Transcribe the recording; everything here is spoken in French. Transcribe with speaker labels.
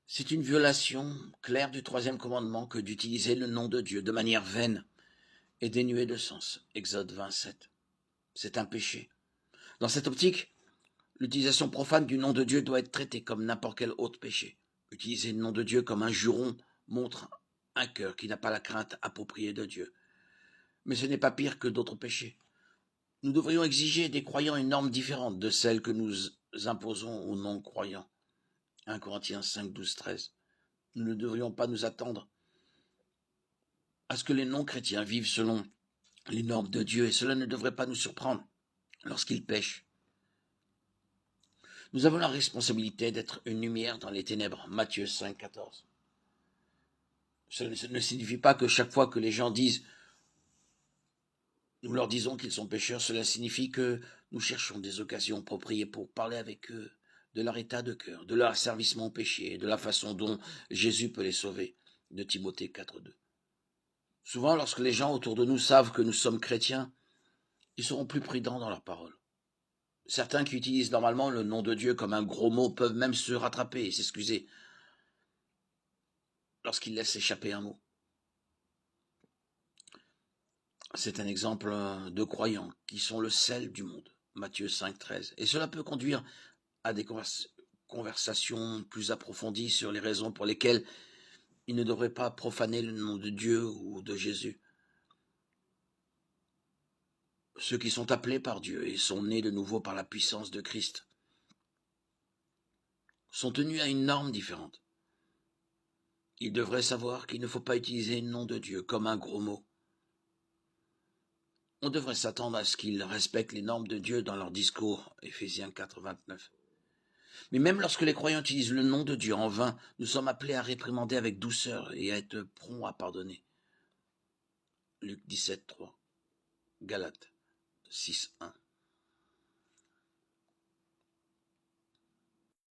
Speaker 1: C'est une violation claire du troisième commandement que d'utiliser le nom de Dieu de manière vaine et dénuée de sens. Exode 27. C'est un péché. Dans cette optique, l'utilisation profane du nom de Dieu doit être traitée comme n'importe quel autre péché. Utiliser le nom de Dieu comme un juron montre un cœur qui n'a pas la crainte appropriée de Dieu. Mais ce n'est pas pire que d'autres péchés. Nous devrions exiger des croyants une norme différente de celle que nous imposons aux non-croyants. 1 Corinthiens 5, 12, 13. Nous ne devrions pas nous attendre à ce que les non-chrétiens vivent selon les normes de Dieu, et cela ne devrait pas nous surprendre lorsqu'ils pêchent. Nous avons la responsabilité d'être une lumière dans les ténèbres. Matthieu 5, 14. Cela ne signifie pas que chaque fois que les gens disent, nous leur disons qu'ils sont pécheurs, cela signifie que nous cherchons des occasions appropriées pour parler avec eux de leur état de cœur, de leur asservissement au péché et de la façon dont Jésus peut les sauver. De Timothée 4, 2. Souvent, lorsque les gens autour de nous savent que nous sommes chrétiens, ils seront plus prudents dans leurs paroles. Certains qui utilisent normalement le nom de Dieu comme un gros mot peuvent même se rattraper et s'excuser lorsqu'ils laissent échapper un mot. C'est un exemple de croyants qui sont le sel du monde. Matthieu 5, 13. Et cela peut conduire à des conversations plus approfondies sur les raisons pour lesquelles ils ne devraient pas profaner le nom de Dieu ou de Jésus. Ceux qui sont appelés par Dieu et sont nés de nouveau par la puissance de Christ sont tenus à une norme différente. Ils devraient savoir qu'il ne faut pas utiliser le nom de Dieu comme un gros mot. On devrait s'attendre à ce qu'ils respectent les normes de Dieu dans leur discours, Éphésiens 4, 29. Mais même lorsque les croyants utilisent le nom de Dieu en vain, nous sommes appelés à réprimander avec douceur et à être prompts à pardonner. Luc 17, 3. Galates 6, 1.